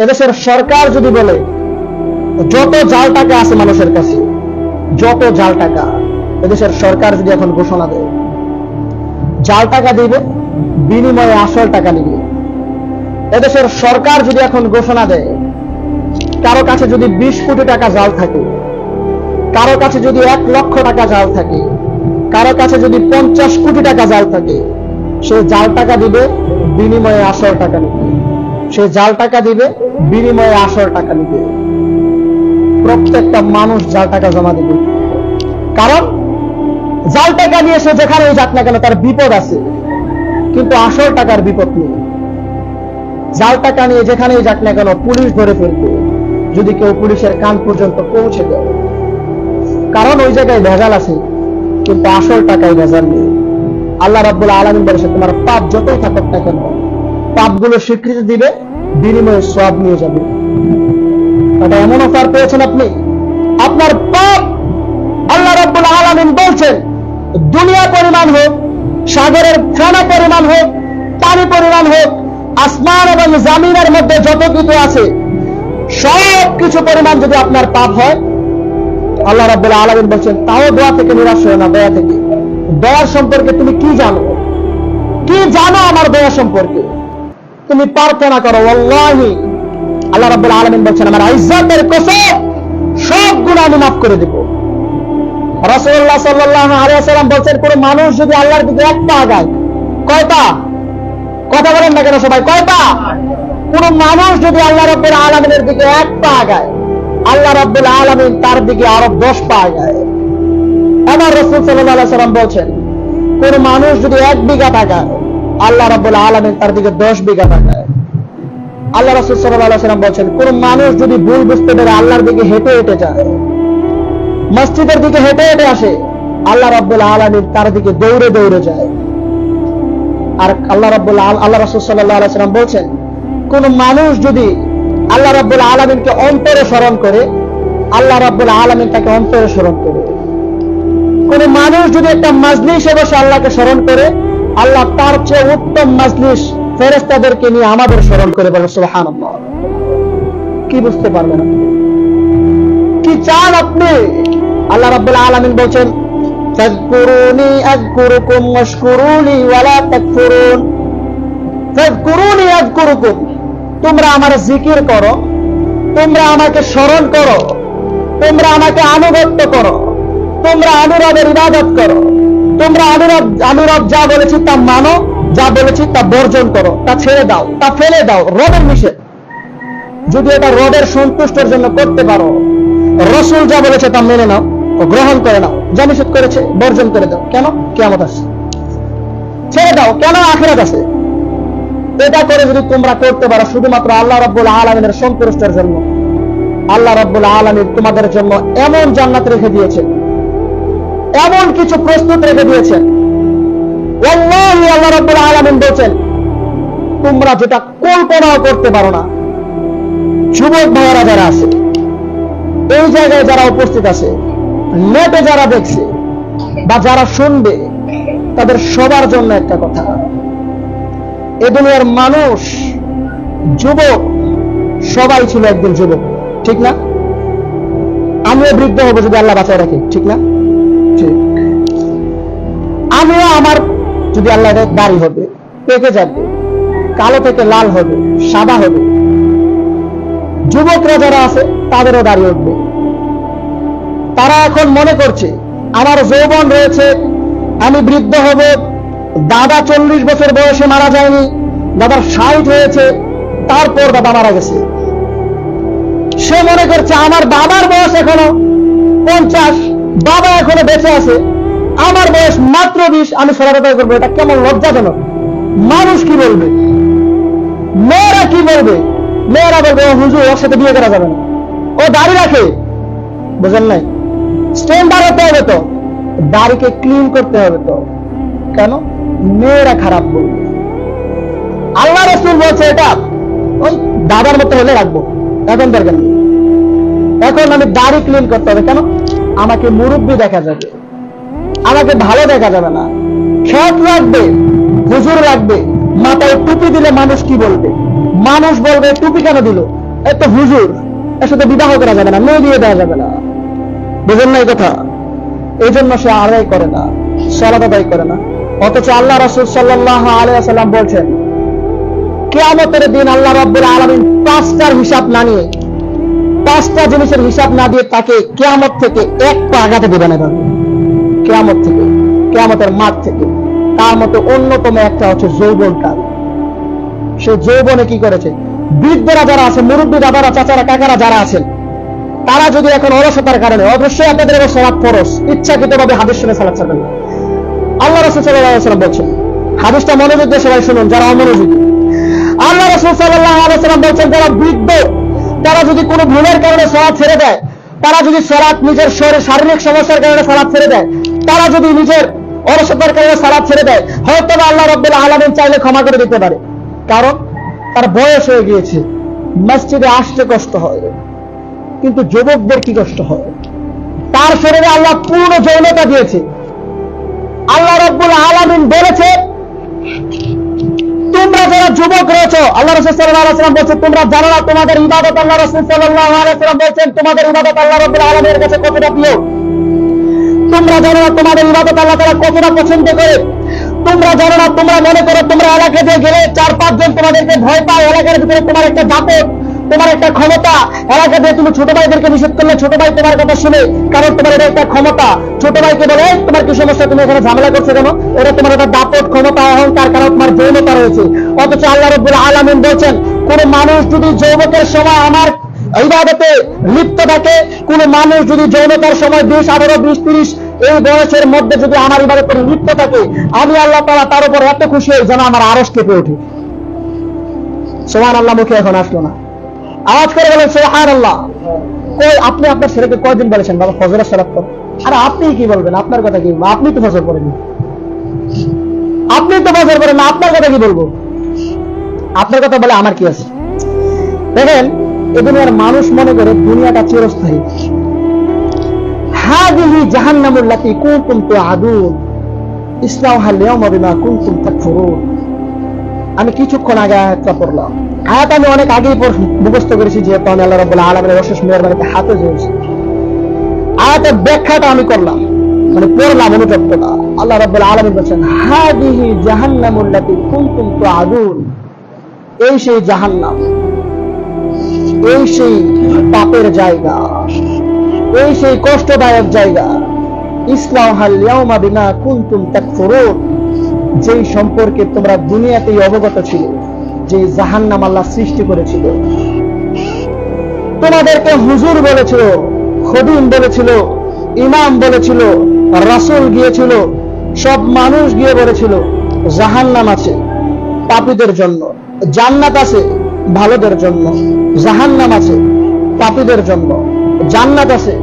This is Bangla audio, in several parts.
এদেশের সরকার যদি বলে যত জাল টাকা আছে মানুষের কাছে, যত জাল টাকা, এদেশের সরকার যদি এখন ঘোষণা দেয় জাল টাকা দিবে, বিনিময়ে আসল টাকা নিবে। এদেশের সরকার যদি এখন ঘোষণা দেয় কারো কাছে যদি 20 কোটি টাকা জাল থাকে, কারো কাছে যদি 1 লক্ষ টাকা জাল থাকে, কারো কাছে যদি 50 কোটি টাকা জাল থাকে, সে জাল টাকা দিবে, বিনিময়ে আসল টাকা নিবে। সে জাল টাকা দিবে, বিনিময়ে আসল টাকা নিবে। প্রত্যেকটা মানুষ জাল টাকা জমা দিবে, কারণ জাল টাকা নিয়ে সে যেখানেই যাক না কেন তার বিপদ আছে, কিন্তু আসল টাকার বিপদ নেই। জাল টাকা নিয়ে যেখানেই যাক না কেন পুলিশ ধরে ফেলবে যদি কেউ পুলিশের কান পর্যন্ত পৌঁছে দেয়, কারণ ওই জায়গায় ভেজাল আছে, কিন্তু আসল টাকায় ভেজাল নেই। আল্লাহ রাব্বুল আলামিন বলেছে তোমার পাপ যতই থাকুক না কেন পাপগুলো স্বীকৃতি দিবে, বিনিময়ে সওয়াব নিয়ে যাবে। এটা এমন অফার পেয়েছেন আপনি, আপনার পাপ আল্লাহ রাব্বুল আলামিন বলছেন দুনিয়া পরিমাণ হোক, সাগরের ফেনা পরিমাণ হোক, পানি পরিমাণ হোক, আসমান এবং জমিনের মধ্যে যত কিছু আছে সব কিছু পরিমাণ যদি আপনার পাপ হয়, আল্লাহ রাব্বুল আলামিন বলছেন তাও দোয়া থেকে নিরাশ হয় না। দয়া থেকে, দয়ার সম্পর্কে তুমি কি জানো? কি জানো আমার দয়া সম্পর্কে? তুমি প্রার্থনা করো, ওয়াল্লাহি আল্লাহ রাব্বুল আলামিন বলছেন আমার ইজ্জতের কসম সব গুনাহ আমি মাফ করে দেব। রাসূলুল্লাহ সাল্লাল্লাহু আলাইহি ওয়াসাল্লাম বলছেন কোন মানুষ যদি আল্লাহর দিকে এক পা আগায়, কয় পা? কথা বলেন না কেন সবাই, কয় পা? কোন মানুষ যদি আল্লাহ রাব্বুল আলামিনের দিকে এক পা আগায়, আল্লাহ রাব্বুল আলামিন তার দিকে আরো 10 পা আগায়। আমার রাসূল সাল্লাল্লাহু আলাইহি ওয়াসাল্লাম বলছেন কোন মানুষ যদি 1 বিঘা আগায়, আল্লাহ রাব্বুল আলামিন তার দিকে 10 বিঘা আগায়। আল্লাহ রাসূল সাল্লাল্লাহু আলাইহি ওয়াসাল্লাম বলছেন কোন মানুষ যদি ভুল বুঝতে পেরে আল্লাহর দিকে হেঁটে হেঁটে যায়, মসজিদের দিকে হেঁটে হেঁটে আসে, আল্লাহ রাব্বুল আলামিন তার দিকে দৌড়ে দৌড়ে যায়। আর আল্লাহ রাসূল সাল্লাল্লাহু আলাইহি ওয়াসাল্লাম বলছেন কোন মানুষ যদি আল্লাহ রাব্বুল আলামিনকে অন্তরে স্মরণ করে, আল্লাহ রাব্বুল আলামিন তাকে অন্তরে স্মরণ করে। কোন মানুষ যদি একটা মাজলিসে বসে আল্লাহকে স্মরণ করে, আল্লাহ তার চেয়ে উত্তম মাজলিস ফেরেশতাদেরকে নিয়ে আমাদের স্মরণ করে। বলে সুবহানাল্লাহ। কি বুঝতে পারলেন আপনি? কি চান আপনি? আল্লাহ রাব্বুল আলামিন বলছেন ফাযকুরুনি আযকুরুকুম ওয়াশকুরুনি ওয়ালা তাকফুরুন। ফাযকুরুনি আযকুরুকুম, তোমরা আমার জিকির করো, তোমরা আমাকে স্মরণ করো, তোমরা আমাকে আনুগত্য করো, তোমরা অনুরবের ইবাদত করো, তোমরা অনুরব যা বলেছি তা মানো, যা বলেছি তা বর্জন করো, তা ছেড়ে দাও, তা ফেলে দাও। রবের নিষেধ, যদি এটা রবের সন্তুষ্টের জন্য করতে পারো, রাসূল যা বলেছে তা মেনে নাও, গ্রহণ করে নাও, যা নিষেধ করেছে বর্জন করে দাও। কেন? কিয়ামত আছে। ছেড়ে দাও, কেন? আখিরাত আছে। এটা করে যদি তোমরা করতে পারো শুধুমাত্র আল্লাহ রাব্বুল আলামিনের সন্তুষ্টের জন্য, আল্লাহ রাব্বুল আলামিন তোমাদের জন্য এমন জান্নাত রেখে দিয়েছেন, এমন কিছু প্রস্তুত রেখে দিয়েছেন, ওয়াল্লাহি আল্লাহ রাব্বুল আলামিন বলেন তোমরা যেটা কল্পনাও করতে পারো না। যুবক ভাইয়েরা যারা আছে, এই জায়গায় যারা উপস্থিত আছে, নেটে যারা দেখছে বা যারা শুনবে, তাদের সবার জন্য একটা কথা, এ দুনিয়ার মানুষ যুবক সবাই ছিল একদিন যুবক, ঠিক না? আমিও বৃদ্ধ হবো যদি আল্লাহ বাঁচায় রাখে, ঠিক না? ঠিক। আমিও আমার যদি আল্লাহ দাড়ি হবে, পেকে যাবে, কালো থেকে লাল হবে, সাদা হবে। যুবকরা যারা আছে তাদেরও দাড়ি উঠবে। তারা এখন মনে করছে আমার যৌবন রয়েছে, আমি বৃদ্ধ হব। দাদা 40 বছর বয়সে মারা যায়নি, দাদার 60 হয়েছে, তারপর দাদা মারা গেছে। সে মনে করছে আমার বাবার বয়স এখনো 50, বাবা এখনো বেঁচে আছে, আমার বয়স মাত্র 20, আমি সরাসরি করবো। এটা কেমন লজ্জাজনক! মানুষ কি বলবে? মেয়েরা কি বলবে? মেয়েরা বলবে ও হুজুর, ওর সাথে বিয়ে করা যাবে না, ও দাড়ি রাখে। বুঝেন নাই? স্ট্যান্ডার্ড হতে হবে তো, দাড়িকে ক্লিন করতে হবে তো। কেন? মেয়েরা খারাপ বলবে। আল্লাহ রাসূল বলছে এটা ওই দাদার মতো হলে রাখবো, এখন দরকার নেই। এখন আমি দাড়ি ক্লিন করতে হবে। কেন? আমাকে মুরব্বী দেখা যাবে, আমাকে ভালো দেখা যাবে না। খেয়াল রাখবে, হুজুর লাগবে। মাথায় টুপি দিলে মানুষ কি বলবে? মানুষ বলবে টুপি কেন দিল? এত হুজুর, এর সাথে বিবাহ করা যাবে না, মেয়ে দিয়ে দেওয়া যাবে না, বুঝেন না এই কথা? এই জন্য সে আদায় করে না, সালাত আদায় করে না। অথচ আল্লাহ রাসূল সাল্লাল্লাহু আলাইহি ওয়াসাল্লাম বলছেন, কিয়ামতের দিন আল্লাহ রাব্বুল আলামিন পাঁচটার হিসাব না নিয়ে, পাঁচটা জিনিসের হিসাব না দিয়ে তাকে কিয়ামত থেকে এক পা আগাতে দেবে না। কিয়ামত থেকে, কিয়ামতের মাঠ থেকে। তার মতো অন্যতম একটা হচ্ছে যৌবনকাল। সে যৌবনে কি করেছে? বৃদ্ধরা যারা আছে, মুরব্বী দাদারা, চাচারা, কাকারা যারা আছেন, তারা যদি এখন অলসতার কারণে, অবশ্যই আপনাদের এবার সালাত ফরজ, ইচ্ছাকৃতভাবে হাদিস শুনে সালাত ছাড়বেন না। আল্লাহ রাসূল সাল্লাল্লাহু আলাইহি ওয়াসাল্লাম বলছেন, হাদিসটা মনোযোগ দিয়ে সবাই শুনুন যারা অমনোযোগী। আল্লাহ রাসূল সাল্লাল্লাহু আলাইহি ওয়াসাল্লাম বলছেন, যারা বৃদ্ধ, তারা যদি কোনো ভুলের কারণে সালাত ছেড়ে দেয়, তারা যদি সালাত নিজের শারীরিক সমস্যার কারণে সালাত ছেড়ে দেয়, তারা যদি নিজের অলসতার কারণে সালাত ছেড়ে দেয়, হয়তো আল্লাহ রাব্বুল আলামিন চাইলে ক্ষমা করে দিতে পারে। কারণ তার বয়স হয়ে গিয়েছে, মসজিদে আসতে কষ্ট হয়। কিন্তু যুবকদের কি কষ্ট হয়? তার শরীরে আল্লাহ পূর্ণ যৌনতা দিয়েছে। আল্লাহ রাব্বুল আলামিন বলেছে, তোমরা যারা যুবক রয়েছো, আল্লাহ রাসূল সাল্লাল্লাহু আলাইহি ওয়াসাল্লাম বলেছেন, তোমরা জানো না তোমাদের ইবাদত, আল্লাহ রাসূল সাল্লাল্লাহু আলাইহি ওয়াসাল্লাম বলেছেন, তোমাদের ইবাদত আল্লাহ রাব্বুল আলামিনের কাছে কতটা প্রিয়। তোমরা জানো না তোমাদের ইবাদত আল্লাহ তাআলা কতটা পছন্দ করে। তোমরা জানো না, তোমরা মনে করো তোমরা এলাকা দিয়ে গেলে 4-5 জন তোমাদেরকে ভয় পায়, এলাকার ভিতরে তোমার একটা দাপট, তোমার একটা ক্ষমতা, এলাকা দিয়ে তুমি ছোট ভাইদেরকে নিষেধ করলে ছোট ভাই তোমার কথা শুনে, কারণ তোমার এটা একটা ক্ষমতা। ছোট ভাইকে বলে, তোমার কি সমস্যা, তুমি এখানে ঝামেলা করছো কেন? এটা তোমার একটা দাপট, ক্ষমতা, অহংকার, কারণ তোমার যৌনতা রয়েছে। অথচ আল্লাহ রাব্বুল আলামিন বলছেন, কোন মানুষ যদি যৌবনের সময় আমার ইবাদতে লিপ্ত থাকে, কোন মানুষ যদি যৌনতার সময় 20, 18, 20, 30 এই বয়সের মধ্যে যদি আমার ইবাদতে লিপ্ত থাকে, আমি আল্লাহ তাআলা তার উপর এত খুশি হই যেন আমার আরশ কেঁপে ওঠে। সুবহানাল্লাহ মুখে এখন আসলো না, আওয়াজ করে বলেন সুবহানাল্লাহ। কই আপনি আপনার ছেলেকে কয়দিন বলেছেন বাবা ফজরের সালাত পড়? আরে আপনি কি বলবেন, আপনার কথা কি? আপনি তো ফজর পড়েন, আপনি তো ফজর পড়েন না, আপনার কথা কি বলবো? আপনার কথা বলে আমার কি আছে? দেখেন, এই দুনিয়ার মানুষ মনে করে দুনিয়াটা চিরস্থায়ী। হাদিহি জাহান্নামুল লাতী কুনতুম তুআদুন ইসলাউহা আল-ইয়াওমা বিমা কুনতুম তাকফুরুন। আমি কিছুক্ষণ আগে আয়াতটা পড়লাম। আয়াত আমি অনেক আগেই মুখস্থ করেছি, যেহেতু আমি আল্লাহ রাব্বুল আলামিনের অশেষ মেহেরবানিতে হাফেজ হয়েছি। আয়াতের ব্যাখ্যাটা আমি করলাম, মানে পড়লাম অনুতপ্তটা। আল্লাহ রাব্বুল আলামিন বলেছেন, হাদিহি জাহান্নামুল লাতী কুনতুম তুআদুন। এই সেই জাহান্নাম, এই সেই পাপের জায়গা, এই সেই কষ্টদায়ক জায়গা। ইসলাউহা আল-ইয়াওমা বিমা কুনতুম তাকফুরুন, যেই সম্পর্কে তোমরা দুনিয়াতেই অবগত ছিল, যে জাহান্নাম আল্লাহ সৃষ্টি করেছিল। তোমাদেরকে হুজুর বলেছিল, খদিম বলেছিল, ইমাম বলেছিল, রাসূল গিয়েছিল, সব মানুষ গিয়ে বলেছিল জাহান্নাম আছে পাপীদের জন্য, জান্নাত আছে ভালোদের জন্য। জাহান্নাম আছে পাপীদের জন্য, জান্নাত আছে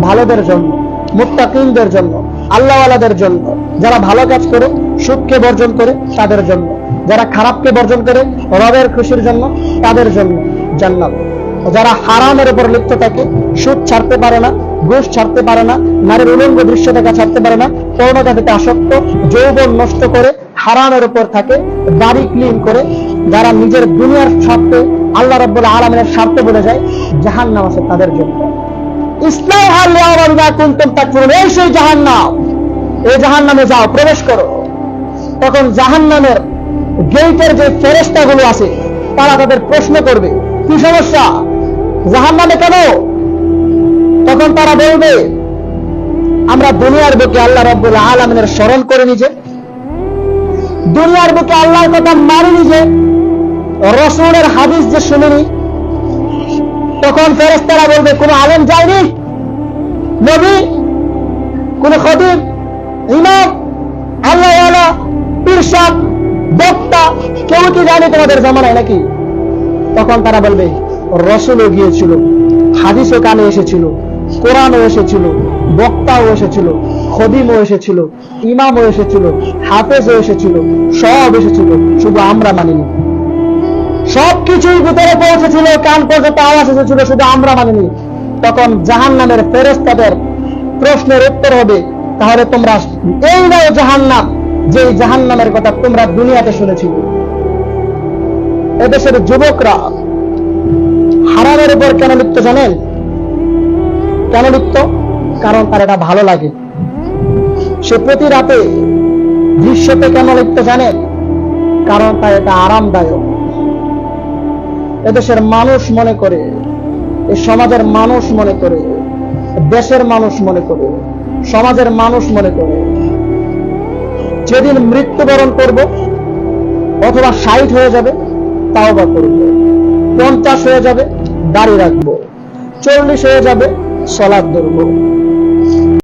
ভালোদের জন্য, মুত্তাকিনদের জন্য, আল্লাহওয়ালাদের জন্য। যারা ভালো কাজ করে, সুখকে বর্জন করে, তাদের জন্য। যারা খারাপকে বর্জন করে, রবের খুশির জন্য, তাদের জন্য জান্নাত। যারা হারামের উপর লিপ্ত থাকে, সুদ ছাড়তে পারে না, ঘুষ ছাড়তে পারে না, নারীর উলঙ্গ দৃশ্য দেখা ছাড়তে পারে না, পর্নোগ্রাফিতে আসক্ত, যৌবন নষ্ট করে হারামের উপর থাকে, দাড়ি ক্লিন করে, যারা নিজের দুনিয়ার স্বার্থে আল্লাহ রাব্বুল আলামিনের স্বার্থে বলে যায়, জাহান্নাম আছে তাদের জন্য। ইসলাউহা আল-ইয়াওমা বিমা কুনতুম তাকফুরুন, এই সেই জাহান্নাম। এই জাহান্নামে যাও, প্রবেশ করো। তখন জাহান্নামের গেটের যে ফেরেশতাগুলো আছে, তারা তাদের প্রশ্ন করবে, কি সমস্যা, জাহান্নামে কেন? তখন তারা বলবে, আমরা দুনিয়ার বুকে আল্লাহ রাব্বুল আলামিনের স্মরণ করে নিজে, দুনিয়ার বুকে আল্লাহর কথা মানিনি, যে রাসূলের হাদিস যে শুনিনি। তখন ফেরেশতারা বলবে, কোন আলেম যায়নি, নবী, কোন খতিব, ইমাম, আল্লাহওয়ালা, পীর সাহেব, বক্তা, কেউ কি জানে তোমাদের জামানায় নাকি? তখন তারা বলবে, রাসূলও গিয়েছিল, হাদিসও কানে এসেছিল, কোরআনও এসেছিল, বক্তাও এসেছিল, খদিমও এসেছিল, ইমামও এসেছিল, হাফেজও এসেছিল, সব এসেছিল, শুধু আমরা মানিনি। সবকিছুই ভিতরে পৌঁছেছিল, কান পর্যন্ত আওয়াজ এসেছিল, শুধু আমরা মানিনি। তখন জাহান্নামের ফেরেশতাদের প্রশ্নের উত্তর হবে, তাহলে তোমরা এই নয় জাহান্নাম, যে জাহান্নামের কথা তোমরা দুনিয়াতে শুনেছিলে। এদেশের যুবকরা হারাম প্রেমের উপর কেন লিপ্ত জানেন? কেন লিপ্ত? কারণ তার এটা ভালো লাগে। সে প্রতি রাতে দৃশ্যতে কেন লিপ্ত জানেন? কারণ তার এটা আরামদায়ক। এদেশের মানুষ মনে করে, এই সমাজের মানুষ মনে করে, দেশের মানুষ মনে করে, সমাজের মানুষ মনে করে, যেদিন মৃত্যুবরণ করব অথবা 60 হয়ে যাবে তাও বা করব, 50 হয়ে যাবে দাড়ি রাখবো, 40 হয়ে যাবে সলাৎ ধরবো,